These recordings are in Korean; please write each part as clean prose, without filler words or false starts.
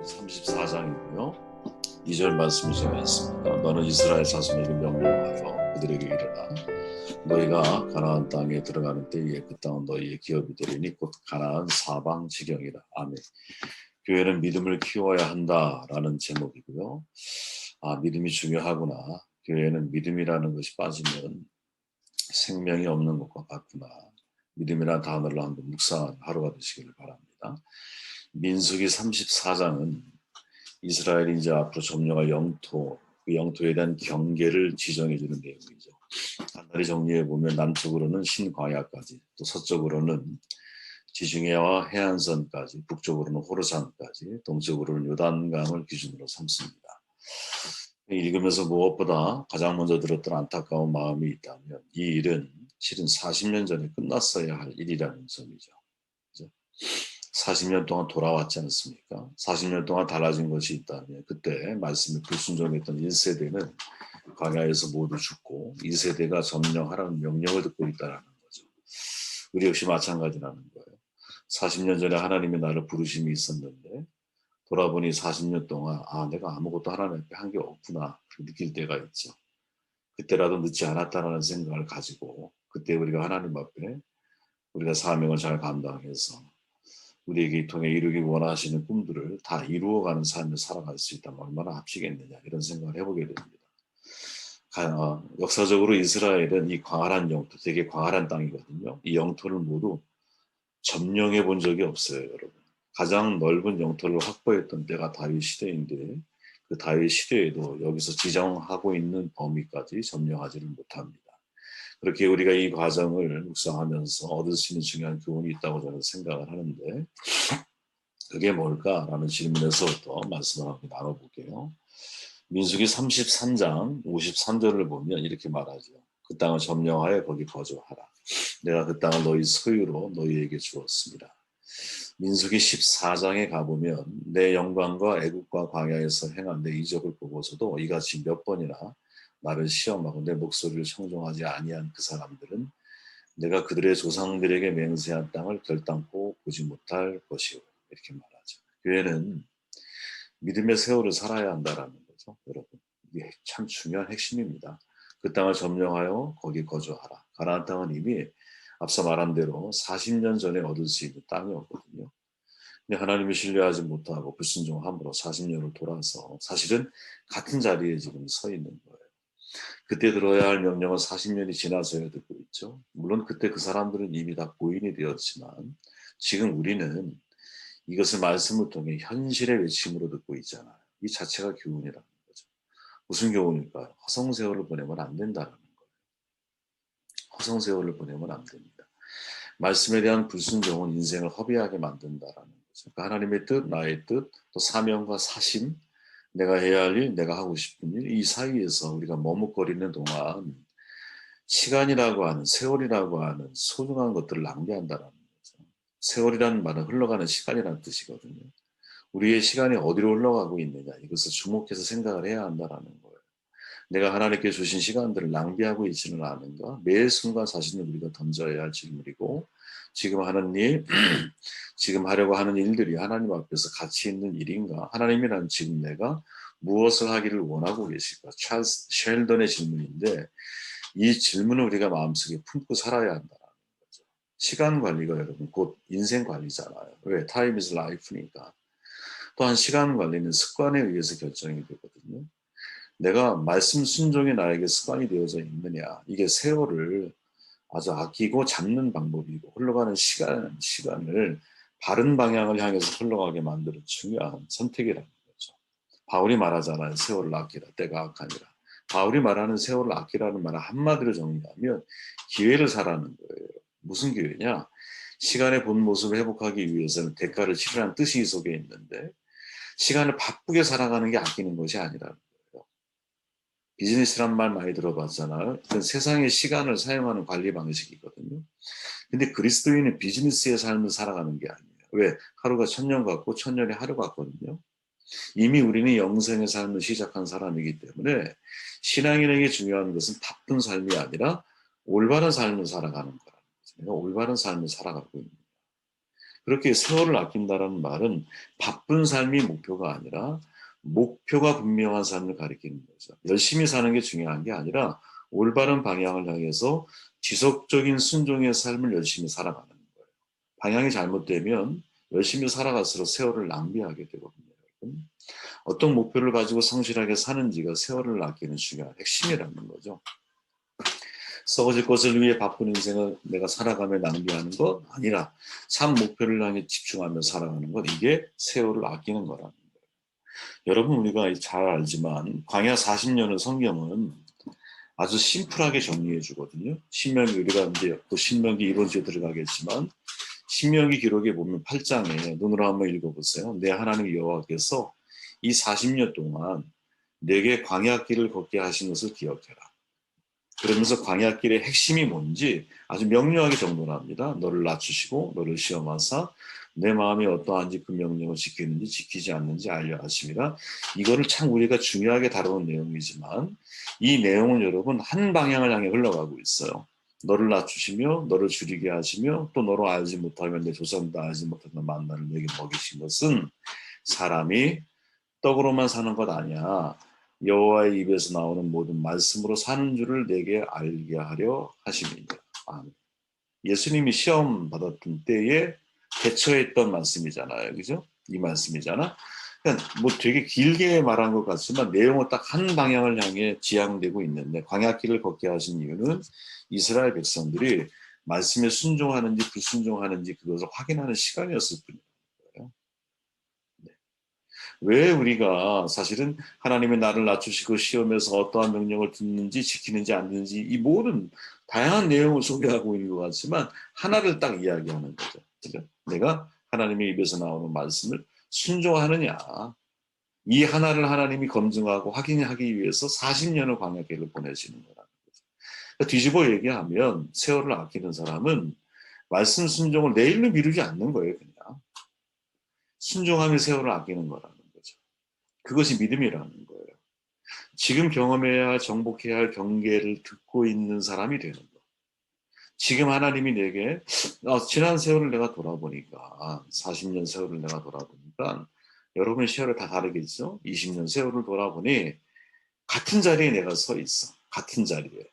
34장이고요. 2절 말씀이 제가 있습니다. 너는 이스라엘 자손에게 명령하여 그들에게 이르라. 너희가 가나안 땅에 들어가는 때에 그 땅은 너희의 기업이 되리니 곧 가나안 사방 지경이라. 아멘. 교회는 믿음을 키워야 한다라는 제목이고요. 믿음이 중요하구나. 교회는 믿음이라는 것이 빠지면 생명이 없는 것과 같구나. 믿음이라는 단어를 한번 묵상하는 하루가 되시기를 바랍니다. 민수기 34장은 이스라엘이 이제 앞으로 점령할 영토, 그 영토에 대한 경계를 지정해 주는 내용이죠. 간단히 정리해 보면 남쪽으로는 신광야까지, 또 서쪽으로는 지중해와 해안선까지, 북쪽으로는 호르산까지, 동쪽으로는 요단강을 기준으로 삼습니다. 읽으면서 무엇보다 가장 먼저 들었던 안타까운 마음이 있다면 이 일은 실은 40년 전에 끝났어야 할 일이라는 점이죠. 40년 동안 돌아왔지 않습니까? 40년 동안 달라진 것이 있다면 그때 말씀에 불순종했던 1세대는 광야에서 모두 죽고 2세대가 점령하라는 명령을 듣고 있다는 거죠. 우리 역시 마찬가지라는 거예요. 40년 전에 하나님이 나를 부르심이 있었는데 돌아보니 40년 동안 내가 아무것도 하나님 앞에 한 게 없구나 느낄 때가 있죠. 그때라도 늦지 않았다는 생각을 가지고 그때 우리가 하나님 앞에 우리가 사명을 잘 감당해서 우리에게 통해 이루기 원하시는 꿈들을 다 이루어가는 삶을 살아갈 수 있다면 얼마나 합치겠느냐 이런 생각을 해보게 됩니다. 역사적으로 이스라엘은 이 광활한 영토, 되게 광활한 땅이거든요. 이 영토를 모두 점령해 본 적이 없어요, 여러분. 가장 넓은 영토를 확보했던 때가 다윗 시대인데 그 다윗 시대에도 여기서 지정하고 있는 범위까지 점령하지를 못합니다. 그렇게 우리가 이 과정을 묵상하면서 얻을 수 있는 중요한 교훈이 있다고 저는 생각을 하는데 그게 뭘까라는 질문에서부터 말씀을 한번 나눠볼게요. 민수기 33장 53절을 보면 이렇게 말하죠. 그 땅을 점령하여 거기 거주하라. 내가 그 땅을 너희 소유로 너희에게 주었습니다. 민수기 14장에 가보면 내 영광과 애국과 광야에서 행한 내 이적을 보고서도 이같이 몇 번이나 나를 시험하고 내 목소리를 청종하지 아니한 그 사람들은 내가 그들의 조상들에게 맹세한 땅을 결단코 보지 못할 것이오. 이렇게 말하죠. 교회는 믿음의 세월을 살아야 한다라는 거죠. 여러분, 이게 참 중요한 핵심입니다. 그 땅을 점령하여 거기 거주하라. 가나안 땅은 이미 앞서 말한 대로 40년 전에 얻을 수 있는 땅이었거든요. 근데 하나님을 신뢰하지 못하고 불순종함으로 40년을 돌아서 사실은 같은 자리에 지금 서 있는 거예요. 그때 들어야 할 명령은 40년이 지나서야 듣고 있죠. 물론 그때 그 사람들은 이미 다 고인이 되었지만 지금 우리는 이것을 말씀을 통해 현실의 외침으로 듣고 있잖아요. 이 자체가 교훈이라는 거죠. 무슨 교훈일까요? 허송세월을 보내면 안 된다는 거예요. 허송세월을 보내면 안 됩니다. 말씀에 대한 불순종은 인생을 허비하게 만든다라는 거죠. 그러니까 하나님의 뜻, 나의 뜻, 또 사명과 사심, 내가 해야 할 일, 내가 하고 싶은 일, 이 사이에서 우리가 머뭇거리는 동안 시간이라고 하는, 세월이라고 하는 소중한 것들을 낭비한다는 거죠. 세월이라는 말은 흘러가는 시간이라는 뜻이거든요. 우리의 시간이 어디로 흘러가고 있느냐, 이것을 주목해서 생각을 해야 한다는 거예요. 내가 하나님께 주신 시간들을 낭비하고 있지는 않은가? 매 순간 자신을 우리가 던져야 할 질문이고 지금 하는 일, 지금 하려고 하는 일들이 하나님 앞에서 가치 있는 일인가? 하나님이란 지금 내가 무엇을 하기를 원하고 계실까? 찰스 셸던의 질문인데 이 질문을 우리가 마음속에 품고 살아야 한다는 거죠. 시간 관리가 여러분 곧 인생 관리잖아요. 왜? Time is life니까. 또한 시간 관리는 습관에 의해서 결정이 되거든요. 내가 말씀 순종이 나에게 습관이 되어져 있느냐. 이게 세월을 아주 아끼고 잡는 방법이고 흘러가는 시간을 바른 방향을 향해서 흘러가게 만드는 중요한 선택이라는 거죠. 바울이 말하잖아요. 세월을 아끼라. 때가 악하니라. 바울이 말하는 세월을 아끼라는 말을 한마디로 정리하면 기회를 사라는 거예요. 무슨 기회냐? 시간의 본 모습을 회복하기 위해서는 대가를 치르라는 뜻이 이 속에 있는데 시간을 바쁘게 살아가는 게 아끼는 것이 아니라는 거예요. 비즈니스란 말 많이 들어봤잖아요. 그건 세상의 시간을 사용하는 관리 방식이거든요. 근데 그리스도인은 비즈니스의 삶을 살아가는 게 아니에요. 왜? 하루가 천년 같고 천년이 하루 같거든요. 이미 우리는 영생의 삶을 시작한 사람이기 때문에 신앙인에게 중요한 것은 바쁜 삶이 아니라 올바른 삶을 살아가는 거라는 거죠. 내가 올바른 삶을 살아가고 있는 거예요. 그렇게 세월을 아낀다라는 말은 바쁜 삶이 목표가 아니라 목표가 분명한 삶을 가리키는 거죠. 열심히 사는 게 중요한 게 아니라 올바른 방향을 향해서 지속적인 순종의 삶을 열심히 살아가는 거예요. 방향이 잘못되면 열심히 살아갈수록 세월을 낭비하게 되거든요. 여러분. 어떤 목표를 가지고 성실하게 사는지가 세월을 아끼는 중요한 핵심이라는 거죠. 썩어질 것을 위해 바쁜 인생을 내가 살아가며 낭비하는 것 아니라 참 목표를 향해 집중하며 살아가는 것, 이게 세월을 아끼는 거라는 거예요. 여러분, 우리가 잘 알지만 광야 40년을 성경은 아주 심플하게 정리해 주거든요. 신명기, 우리가 이제 또 신명기 이론지에 들어가겠지만 신명기 기록에 보면 8장에 눈으로 한번 읽어보세요. 내 하나님 여호와께서 이 40년 동안 내게 광야길을 걷게 하신 것을 기억해라. 그러면서 광야길의 핵심이 뭔지 아주 명료하게 정돈을 합니다. 너를 낮추시고 너를 시험하사 내 마음이 어떠한지 그 명령을 지키는지 지키지 않는지 알려 하심이라. 이거를 참 우리가 중요하게 다루는 내용이지만 이 내용은 여러분 한 방향을 향해 흘러가고 있어요. 너를 낮추시며 너를 줄이게 하시며 또 너로 알지 못하면 내 조상도 알지 못하는 만나를 내게 먹이신 것은 사람이 떡으로만 사는 것 아니야. 여호와의 입에서 나오는 모든 말씀으로 사는 줄을 내게 알게 하려 하심이니라. 아멘. 예수님이 시험 받았던 때에 대처했던 말씀이잖아요. 그죠? 이 말씀이잖아. 그러니까 뭐 되게 길게 말한 것 같지만 내용은 딱 한 방향을 향해 지향되고 있는데 광야길을 걷게 하신 이유는 이스라엘 백성들이 말씀에 순종하는지 불순종하는지 그것을 확인하는 시간이었을 뿐이에요. 왜 우리가 사실은 하나님의 나를 낮추시고 시험에서 어떠한 명령을 듣는지 지키는지 않는지 이 모든 다양한 내용을 소개하고 있는 것 같지만 하나를 딱 이야기하는 거죠. 그죠? 내가 하나님의 입에서 나오는 말씀을 순종하느냐. 이 하나를 하나님이 검증하고 확인하기 위해서 40년을 광야길을 보내시는 거라는 거죠. 그러니까 뒤집어 얘기하면 세월을 아끼는 사람은 말씀 순종을 내일로 미루지 않는 거예요. 그냥. 순종하며 세월을 아끼는 거라는 거죠. 그것이 믿음이라는 거예요. 지금 경험해야 할, 정복해야 할 경계를 듣고 있는 사람이 되는 거. 지금 하나님이 내게 지난 세월을 내가 돌아보니까 40년 세월을 내가 돌아보니까 여러분의 시야를 다 다르겠죠. 20년 세월을 돌아보니 같은 자리에 내가 서 있어. 같은 자리에.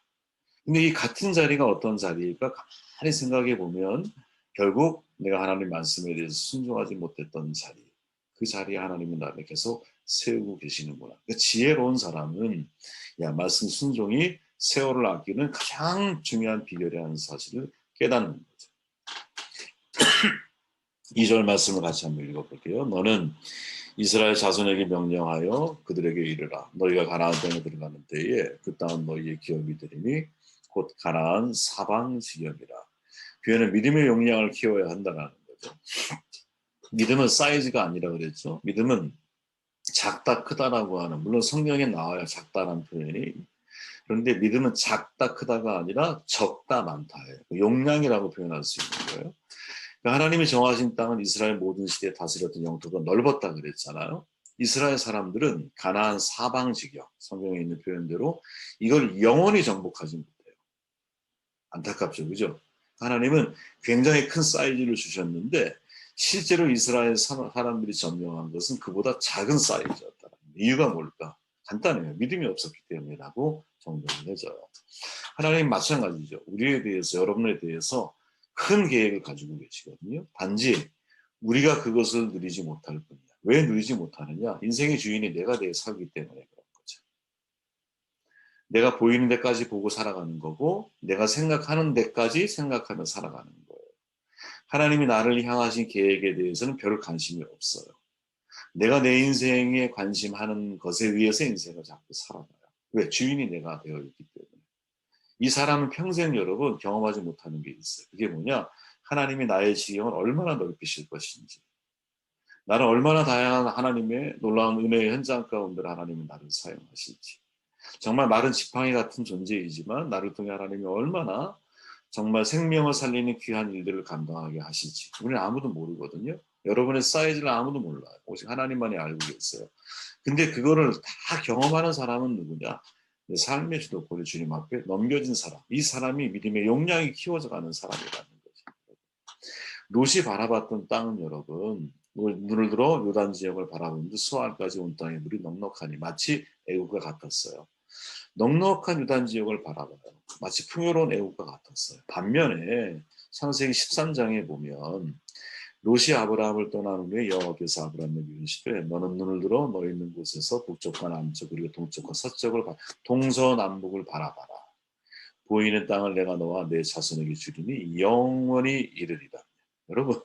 근데 이 같은 자리가 어떤 자리일까 가만히 생각해 보면 결국 내가 하나님 말씀에 대해서 순종하지 못했던 자리, 그 자리에 하나님은 나를 계속 세우고 계시는구나. 그러니까 지혜로운 사람은 야, 말씀 순종이 세월을 아끼는 가장 중요한 비결이라는 사실을 깨닫는 거죠. 2절 말씀을 같이 한번 읽어볼게요. 너는 이스라엘 자손에게 명령하여 그들에게 이르라. 너희가 가나안 땅에 들어가는 때에 그 땅은 너희의 기업이 되리니 곧 가나안 사방 지경이라. 교회는 믿음의 용량을 키워야 한다는 거죠. 믿음은 사이즈가 아니라 그랬죠. 믿음은 작다 크다라고 하는, 물론 성경에 나와요. 작다라는 표현이. 그런데 믿음은 작다 크다가 아니라 적다 많다예요. 용량이라고 표현할 수 있는 거예요. 그러니까 하나님이 정하신 땅은 이스라엘 모든 시대에 다스렸던 영토가 넓었다 그랬잖아요. 이스라엘 사람들은 가나안 사방 지경, 성경에 있는 표현대로 이걸 영원히 정복하지 못해요. 안타깝죠, 그죠? 하나님은 굉장히 큰 사이즈를 주셨는데 실제로 이스라엘 사람들이 점령한 것은 그보다 작은 사이즈였다. 이유가 뭘까? 간단해요. 믿음이 없었기 때문이라고 정정을 해줘요. 하나님 마찬가지죠. 우리에 대해서, 여러분에 대해서 큰 계획을 가지고 계시거든요. 단지 우리가 그것을 누리지 못할 뿐이야. 왜 누리지 못하느냐? 인생의 주인이 내가 되어 살기 때문에 그런 거죠. 내가 보이는 데까지 보고 살아가는 거고 내가 생각하는 데까지 생각하며 살아가는 거예요. 하나님이 나를 향하신 계획에 대해서는 별 관심이 없어요. 내가 내 인생에 관심하는 것에 의해서 인생을 자꾸 살아가요. 왜? 주인이 내가 되어 있기 때문에. 이 사람은 평생 여러분 경험하지 못하는 게 있어요. 그게 뭐냐? 하나님이 나의 지경을 얼마나 넓히실 것인지, 나는 얼마나 다양한 하나님의 놀라운 은혜의 현장 가운데 하나님이 나를 사용하실지. 정말 마른 지팡이 같은 존재이지만 나를 통해 하나님이 얼마나 정말 생명을 살리는 귀한 일들을 감당하게 하실지 우리는 아무도 모르거든요. 여러분의 사이즈를 아무도 몰라요. 오직 하나님만이 알고 계세요. 근데 그거를 다 경험하는 사람은 누구냐? 내 삶의 주도권을 주님 앞에 넘겨진 사람. 이 사람이 믿음의 용량이 키워져 가는 사람이라는 거죠. 롯이 바라봤던 땅은 여러분, 눈을 들어 요단 지역을 바라보는데 수알까지 온 땅의 물이 넉넉하니 마치 애국과 같았어요. 넉넉한 유단 지역을 바라봐요. 마치 풍요로운 애국과 같았어요. 반면에 창세기 13장에 보면 롯이 아브라함을 떠난 후에 여호와께서 아브라함에게 이르시되 너는 눈을 들어 너 있는 곳에서 북쪽과 남쪽 그리고 동쪽과 서쪽을 동서남북을 바라봐라. 보이는 땅을 내가 너와 내 자손에게 주리니 영원히 이르리라. 여러분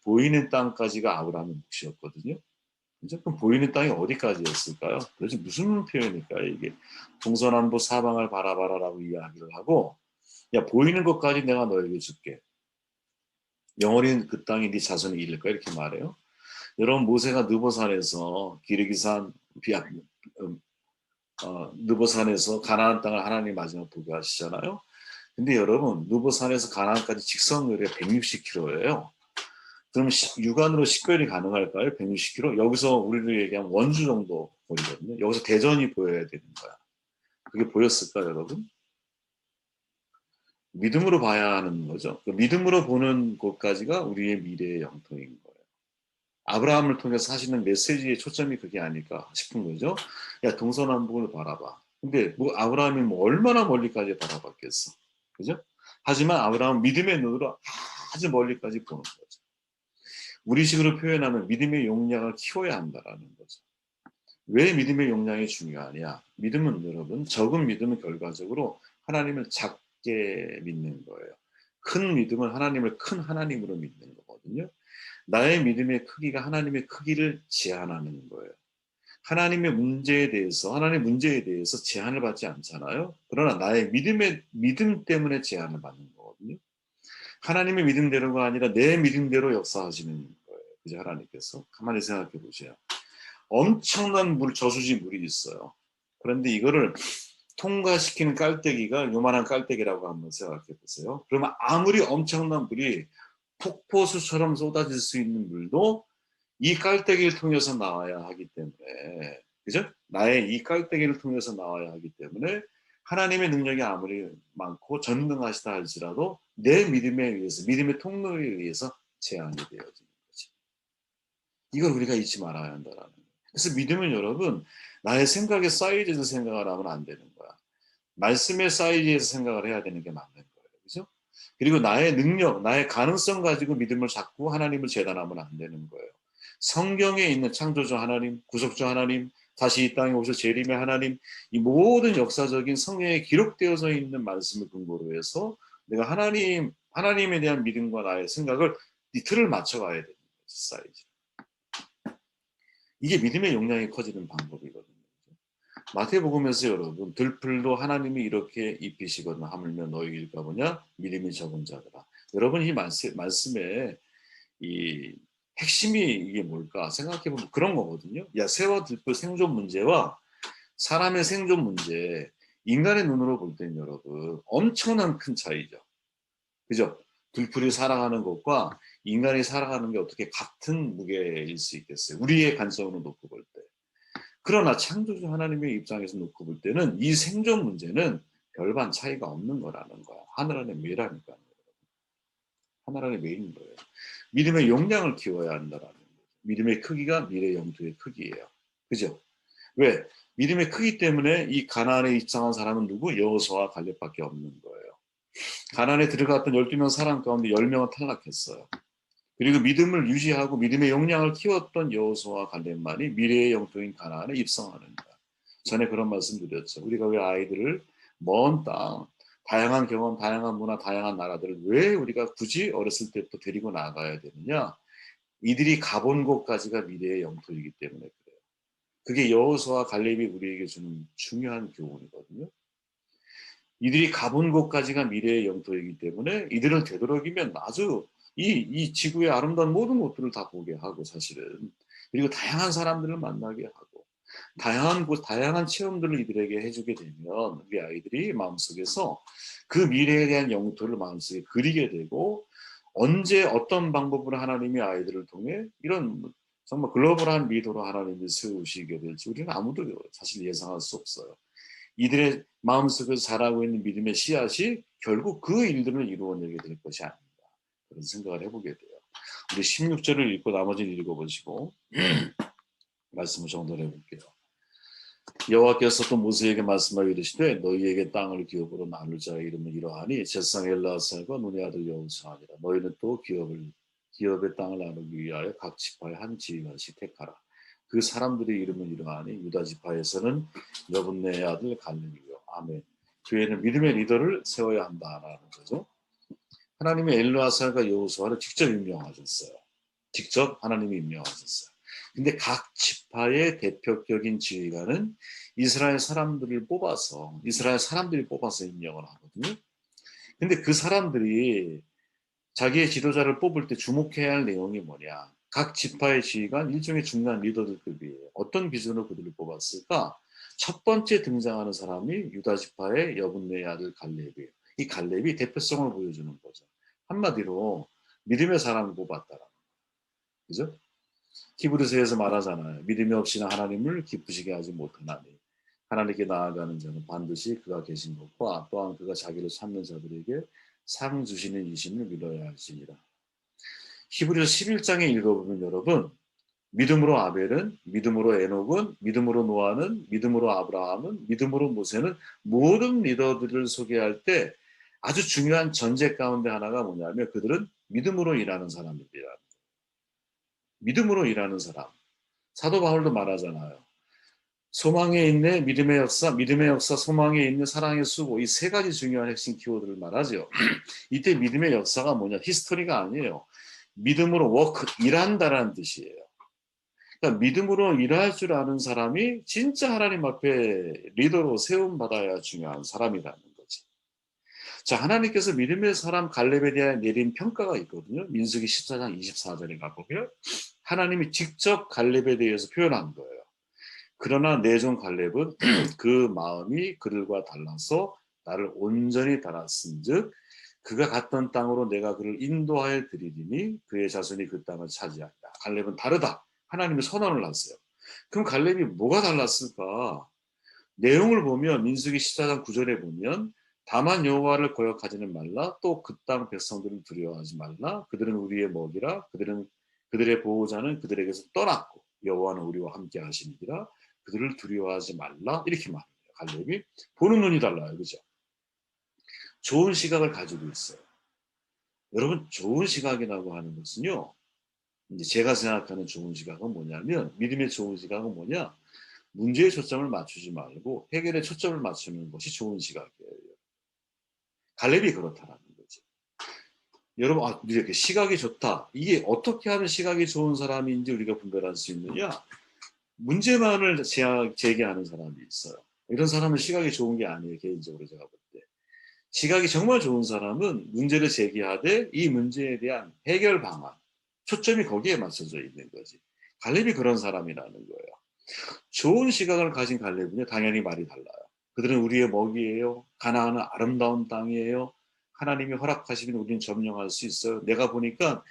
보이는 땅까지가 아브라함의 몫이었거든요. 그럼 보이는 땅이 어디까지였을까요? 도대체 무슨 표현일까요? 이게 동서남북 사방을 바라봐라라고 이야기를 하고 야 보이는 것까지 내가 너에게 줄게. 영원히 그 땅이 네 자손이 이를 거야 이렇게 말해요. 여러분 모세가 느보산에서 기르기산 느보산에서 가나안 땅을 하나님 마지막 보게 하시잖아요. 근데 여러분 느보산에서 가나안까지 직선거리가 160km예요. 그럼 육안으로 식별이 가능할까요? 160km? 여기서 우리를 얘기하면 원주 정도 거리거든요. 여기서 대전이 보여야 되는 거야. 그게 보였을까 여러분? 믿음으로 봐야 하는 거죠. 그 믿음으로 보는 곳까지가 우리의 미래의 영토인 거예요. 아브라함을 통해서 하시는 메시지의 초점이 그게 아닐까 싶은 거죠. 야 동서남북을 바라봐. 근데 뭐 아브라함이 뭐 얼마나 멀리까지 바라봤겠어. 그죠? 하지만 아브라함은 믿음의 눈으로 아주 멀리까지 보는 거죠. 우리식으로 표현하면 믿음의 용량을 키워야 한다라는 거죠. 왜 믿음의 용량이 중요하냐? 믿음은 여러분 적은 믿음은 결과적으로 하나님을 작게 믿는 거예요. 큰 믿음은 하나님을 큰 하나님으로 믿는 거거든요. 나의 믿음의 크기가 하나님의 크기를 제한하는 거예요. 하나님의 문제에 대해서 제한을 받지 않잖아요. 그러나 나의 믿음 때문에 제한을 받는 거거든요. 하나님의 믿음대로가 아니라 내 믿음대로 역사하시는 거예요. 그죠? 하나님께서 가만히 생각해 보세요. 엄청난 저수지 물이 있어요. 그런데 이거를 통과시키는 깔때기가 요만한 깔때기라고 한번 생각해 보세요. 그러면 아무리 엄청난 물이 폭포수처럼 쏟아질 수 있는 물도 이 깔때기를 통해서 나와야 하기 때문에, 그죠? 나의 이 깔때기를 통해서 나와야 하기 때문에 하나님의 능력이 아무리 많고 전능하시다 할지라도 내 믿음에 의해서, 믿음의 통로에 의해서 제한이 되어지는 거지. 이걸 우리가 잊지 말아야 한다라는 거예요. 그래서 믿음은 여러분, 나의 생각의 사이즈에서 생각을 하면 안 되는 거야. 말씀의 사이즈에서 생각을 해야 되는 게 맞는 거예요. 그죠? 그리고 나의 능력, 나의 가능성 가지고 믿음을 잡고 하나님을 재단하면 안 되는 거예요. 성경에 있는 창조주 하나님, 구속주 하나님, 다시 이 땅에 오셔 재림의 하나님, 이 모든 역사적인 성경에 기록되어져 있는 말씀을 근거로 해서 내가 하나님에 대한 믿음과 나의 생각을 이 틀을 맞춰가야 되는 거지, 사이즈. 이게 믿음의 용량이 커지는 방법이거든요. 마태복음에서 여러분 들풀도 하나님이 이렇게 입히시거나 하물며 너희일까 보냐 믿음이 적은 자들아. 여러분 이 말씀에 이 핵심이 이게 뭘까 생각해보면 그런 거거든요. 야 새와 들풀 생존 문제와 사람의 생존 문제 인간의 눈으로 볼 때는 여러분 엄청난 큰 차이죠. 그죠? 들풀이 살아가는 것과 인간이 살아가는 게 어떻게 같은 무게일 수 있겠어요. 우리의 관점으로 놓고 볼 때. 그러나 창조주 하나님의 입장에서 놓고 볼 때는 이 생존 문제는 별반 차이가 없는 거라는 거야. 하늘 안에 매라니까요. 하늘 안에 매인 거예요. 믿음의 용량을 키워야 한다라는 거죠. 믿음의 크기가 미래 영토의 크기예요. 그죠? 왜? 믿음의 크기 때문에 이 가나안에 입성한 사람은 누구? 여호수아와 갈렙밖에 없는 거예요. 가나안에 들어갔던 12명 사람 가운데 10명은 탈락했어요. 그리고 믿음을 유지하고 믿음의 용량을 키웠던 여호수아와 갈렙만이 미래의 영토인 가나안에 입성하는 거야. 전에 그런 말씀 드렸죠. 우리가 왜 아이들을 먼 땅, 다양한 경험, 다양한 문화, 다양한 나라들을 왜 우리가 굳이 어렸을 때부터 데리고 나가야 되느냐? 이들이 가본 곳까지가 미래의 영토이기 때문에 그래요. 그게 여호수아와 갈렙이 우리에게 주는 중요한 교훈이거든요. 이들이 가본 곳까지가 미래의 영토이기 때문에 이들을 되도록이면 아주 이 지구의 아름다운 모든 곳들을 다 보게 하고 사실은 그리고 다양한 사람들을 만나게 하고 다양한 곳, 다양한 체험들을 이들에게 해주게 되면 우리 아이들이 마음속에서 그 미래에 대한 영토를 마음속에 그리게 되고 언제 어떤 방법으로 하나님이 아이들을 통해 이런 정말 글로벌한 리더로 하나님이 세우시게 될지 우리는 아무도 사실 예상할 수 없어요. 이들의 마음속에서 자라고 있는 믿음의 씨앗이 결국 그 일들을 이루어내게 될 것이 아닌가 그런 생각을 해보게 돼요. 우리 16절을 읽고 나머지는 읽어보시고 말씀을 정돈해 볼게요. 여호와께서 또 모세에게 말씀하여 이르시되 너희에게 땅을 기업으로 나눌 자의 이름은 이러하니 제사장 엘르아살과 눈의 아들 여호수아니라. 너희는 또 기업의 땅을 나누기 위하여 각 지파의 한 지휘관씩 택하라. 그 사람들의 이름은 이러하니 유다 지파에서는 여분네의 아들 갈렙이요. 아멘. 교회는 믿음의 리더를 세워야 한다라는 거죠. 하나님이 엘르아살과 여호수아를 직접 임명하셨어요. 직접 하나님이 임명하셨어요. 근데 각 지파의 대표격인 지휘관은 이스라엘 사람들이 뽑아서 임명을 하거든요. 근데 그 사람들이 자기의 지도자를 뽑을 때 주목해야 할 내용이 뭐냐? 각 지파의 지휘관 일종의 중요한 리더들급이에요. 어떤 기준으로 그들을 뽑았을까? 첫 번째 등장하는 사람이 유다 지파의 여분네의 아들 갈렙이에요. 이 갈렙이 대표성을 보여주는 거죠. 한마디로 믿음의 사람을 뽑았다라는 거죠. 그죠? 히브리서에서 말하잖아요. 믿음이 없이는 하나님을 기쁘시게 하지 못하나니 하나님께 나아가는 자는 반드시 그가 계신 것과 또한 그가 자기를 찾는 자들에게 상 주시는 이심을 믿어야 할지니라. 히브리서 11장에 읽어보면 여러분 믿음으로 아벨은, 믿음으로 에녹은, 믿음으로 노아는, 믿음으로 아브라함은, 믿음으로 모세는 모든 리더들을 소개할 때 아주 중요한 전제 가운데 하나가 뭐냐면 그들은 믿음으로 일하는 사람들이라. 믿음으로 일하는 사람. 사도 바울도 말하잖아요. 소망에 있네, 믿음의 역사, 소망에 있는 사랑의 수고. 이 세 가지 중요한 핵심 키워드를 말하죠. 이때 믿음의 역사가 뭐냐? 히스토리가 아니에요. 믿음으로 워크, 일한다라는 뜻이에요. 그러니까 믿음으로 일할 줄 아는 사람이 진짜 하나님 앞에 리더로 세움받아야 중요한 사람이라는 거지. 자, 하나님께서 믿음의 사람 갈렙에 대한 내린 평가가 있거든요. 민수기 14장 24절에 가보면 하나님이 직접 갈렙에 대해서 표현한 거예요. 그러나 내 종 갈렙은 그 마음이 그들과 달라서 나를 온전히 따랐은즉 그가 갔던 땅으로 내가 그를 인도하여 드리리니 그의 자손이 그 땅을 차지한다. 갈렙은 다르다. 하나님이 선언을 했어요. 그럼 갈렙이 뭐가 달랐을까? 내용을 보면 민수기 14장 9절에 보면 다만 여호와를 거역하지는 말라. 또 그 땅 백성들을 두려워하지 말라. 그들은 우리의 먹이라. 그들의 보호자는 그들에게서 떠났고 여호와는 우리와 함께 하시니라. 그들을 두려워하지 말라. 이렇게 말합니다. 갈렙이 보는 눈이 달라요. 그죠? 좋은 시각을 가지고 있어요. 여러분 좋은 시각이라고 하는 것은요. 이제 제가 생각하는 좋은 시각은 뭐냐면 믿음의 좋은 시각은 뭐냐? 문제에 초점을 맞추지 말고 해결에 초점을 맞추는 것이 좋은 시각이에요. 갈렙이 그렇다라는 거죠. 여러분, 이렇게 시각이 좋다. 이게 어떻게 하면 시각이 좋은 사람인지 우리가 분별할 수 있느냐? 문제만을 제기하는 사람이 있어요. 이런 사람은 시각이 좋은 게 아니에요. 개인적으로 제가 볼 때. 시각이 정말 좋은 사람은 문제를 제기하되 이 문제에 대한 해결 방안, 초점이 거기에 맞춰져 있는 거지. 갈렙이 그런 사람이라는 거예요. 좋은 시각을 가진 갈렙은요, 당연히 말이 달라요. 그들은 우리의 먹이에요. 가나안은 아름다운 땅이에요. 하나님이 허락하시면 우리는 점령할 수 있어요. 내가 보니까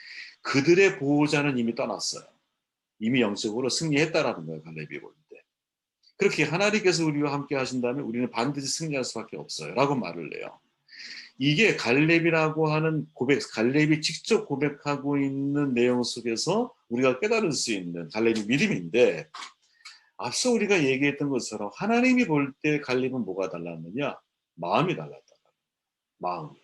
그들의 보호자는 이미 떠났어요. 이미 영적으로 승리했다라는 거예요. 갈렙이 볼 때. 그렇게 하나님께서 우리와 함께 하신다면 우리는 반드시 승리할 수밖에 없어요. 라고 말을 해요. 이게 갈렙이라고 하는 고백, 갈렙이 직접 고백하고 있는 내용 속에서 우리가 깨달을 수 있는 갈렙의 믿음인데 앞서 우리가 얘기했던 것처럼 하나님이 볼 때 갈렙은 뭐가 달랐느냐? 마음이 달랐다. 마음이.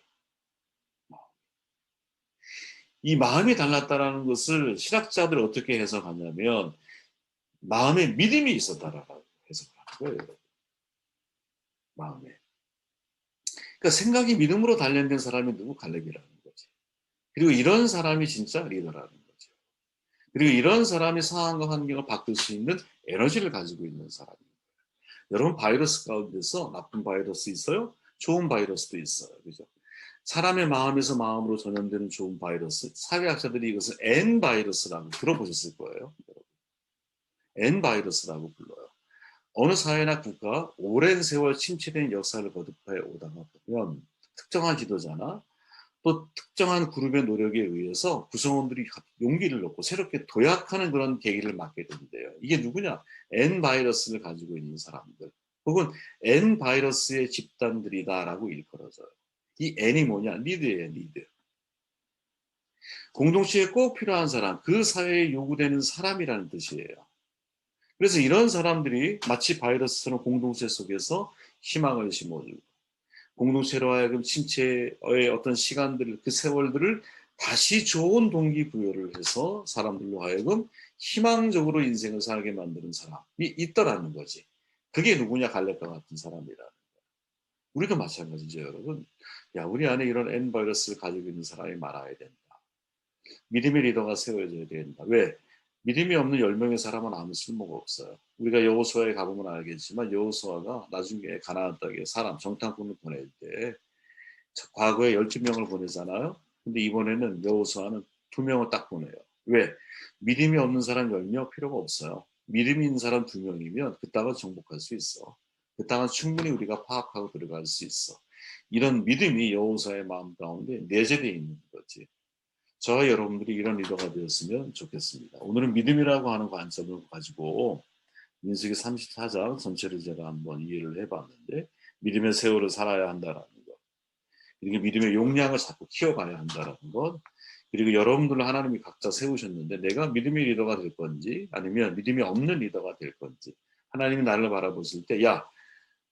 이 마음이 달랐다라는 것을 신학자들은 어떻게 해석하냐면 마음에 믿음이 있었다라고 해석을 하는 거예요. 마음에. 그러니까 생각이 믿음으로 단련된 사람이 누구? 갈렙이라는 거지. 그리고 이런 사람이 진짜 리더라는 거죠. 그리고 이런 사람이 상황과 환경을 바꿀 수 있는 에너지를 가지고 있는 사람입니다. 여러분 바이러스 가운데서 나쁜 바이러스 있어요? 좋은 바이러스도 있어요. 그죠? 사람의 마음에서 마음으로 전염되는 좋은 바이러스, 사회학자들이 이것을 N 바이러스라고 들어보셨을 거예요. N 바이러스라고 불러요. 어느 사회나 국가 오랜 세월 침체된 역사를 거듭해 오다가 보면 특정한 지도자나 또 특정한 그룹의 노력에 의해서 구성원들이 용기를 얻고 새롭게 도약하는 그런 계기를 맞게 된대요. 이게 누구냐? N 바이러스를 가지고 있는 사람들 혹은 N 바이러스의 집단들이다라고 일컬어져요. 이 N이 뭐냐? 리드예요, 리드. 공동체에 꼭 필요한 사람, 그 사회에 요구되는 사람이라는 뜻이에요. 그래서 이런 사람들이 마치 바이러스처럼 공동체 속에서 희망을 심어주고, 공동체로 하여금 신체의 어떤 시간들을, 그 세월들을 다시 좋은 동기부여를 해서 사람들로 하여금 희망적으로 인생을 살게 만드는 사람이 있더라는 거지. 그게 누구냐? 갈렙과 같은 사람이라. 우리도 마찬가지죠, 여러분. 야, 우리 안에 이런 N 바이러스를 가지고 있는 사람이 많아야 된다. 믿음의 리더가 세워져야 된다. 왜? 믿음이 없는 10명의 사람은 아무 쓸모가 없어요. 우리가 여호수아에 가보면 알겠지만 여호수아가 나중에 가나안 땅에 사람 정탐꾼을 보낼 때 과거에 12명을 보내잖아요. 근데 이번에는 여호수아는 2명을 딱 보내요. 왜? 믿음이 없는 사람 10명 필요가 없어요. 믿음이 있는 사람 2명이면 그 땅을 정복할 수 있어. 그 땅은 충분히 우리가 파악하고 들어갈 수 있어. 이런 믿음이 여호수아의 마음 가운데 내재되어 있는 거지. 저와 여러분들이 이런 리더가 되었으면 좋겠습니다. 오늘은 믿음이라고 하는 관점을 가지고 민수기 34장 전체를 제가 한번 이해를 해봤는데, 믿음의 세월을 살아야 한다는 것, 그리고 믿음의 용량을 자꾸 키워가야 한다는 것, 그리고 여러분들을 하나님이 각자 세우셨는데 내가 믿음의 리더가 될 건지 아니면 믿음이 없는 리더가 될 건지, 하나님이 나를 바라보실 때, 야,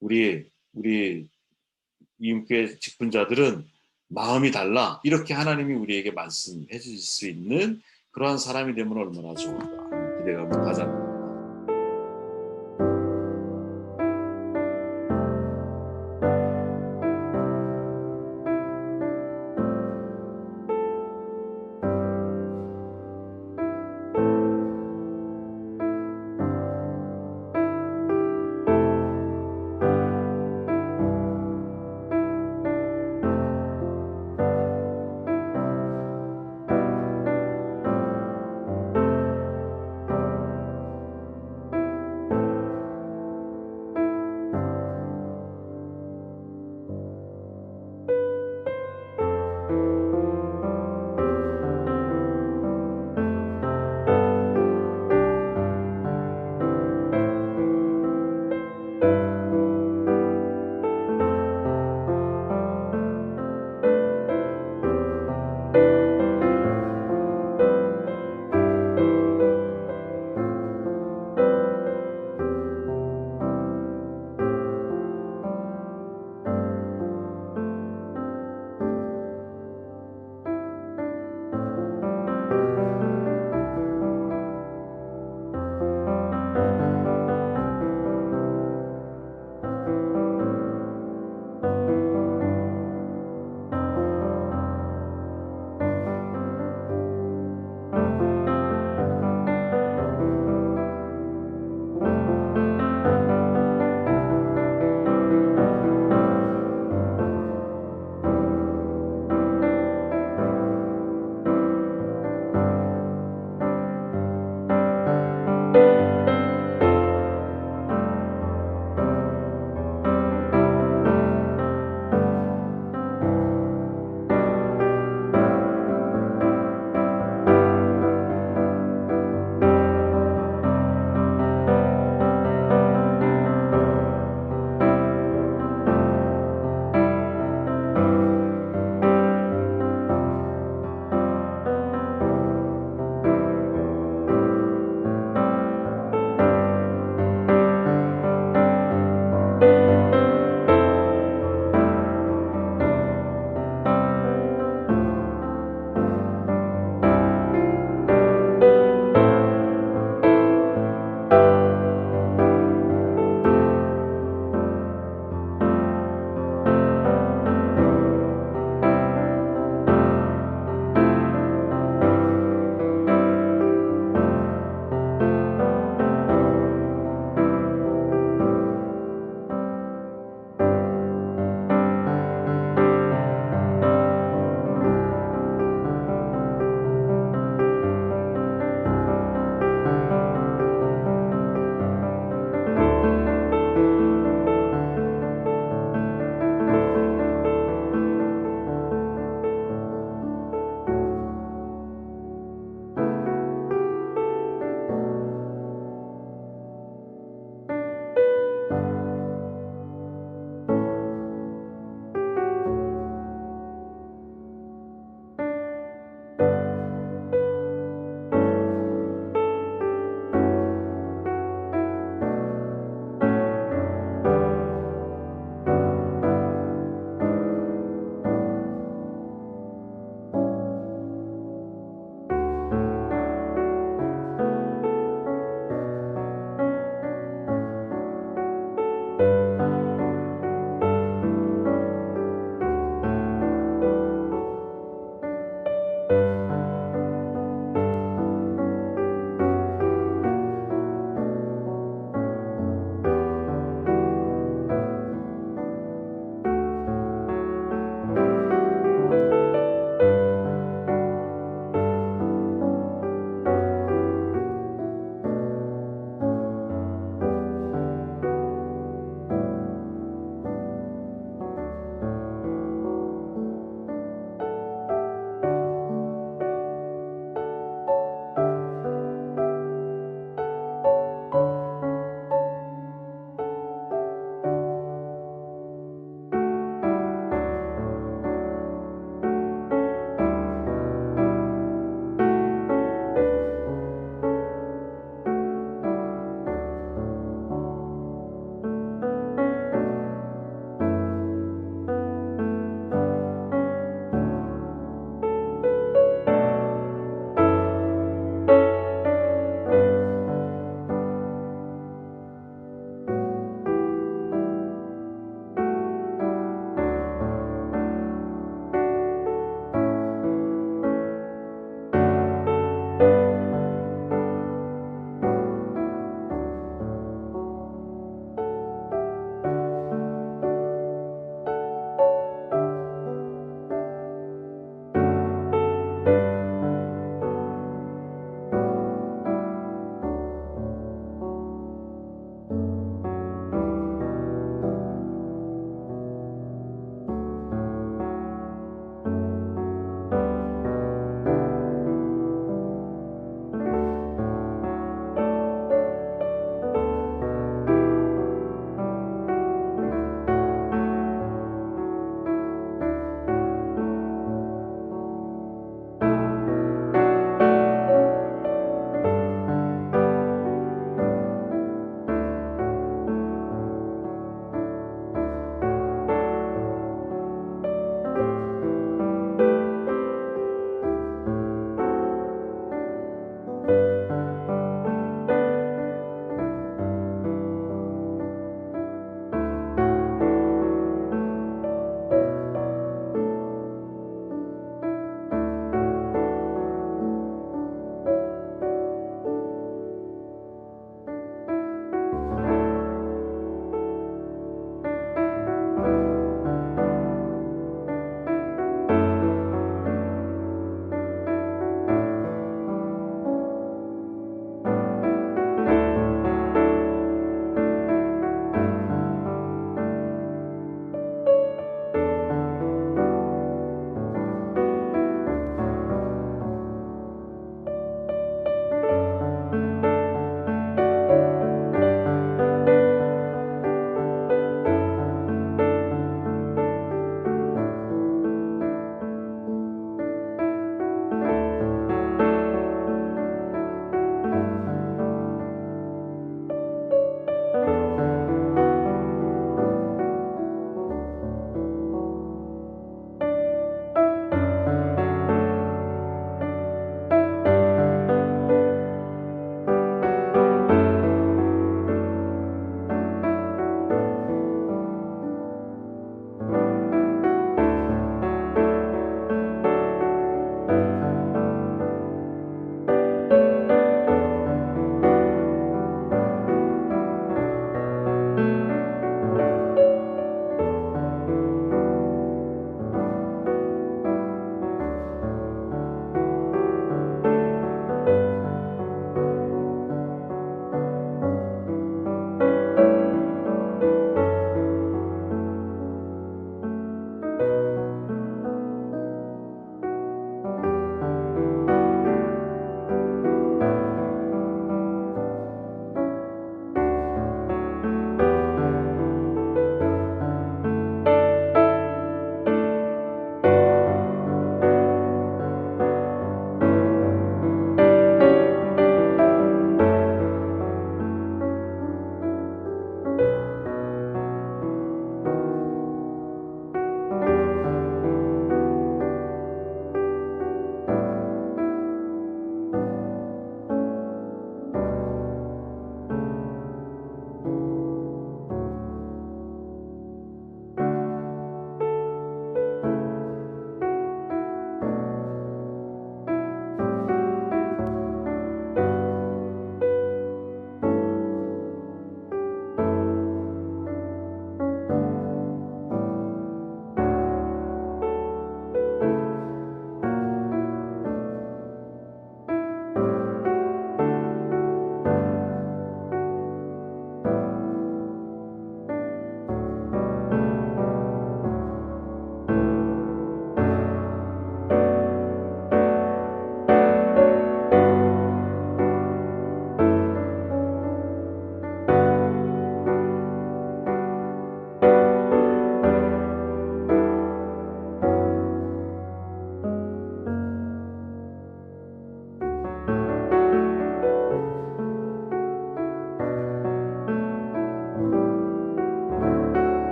우리 이음교회 직분자들은 마음이 달라, 이렇게 하나님이 우리에게 말씀해 주실 수 있는 그러한 사람이 되면 얼마나 좋을까 하는 기대감을 가져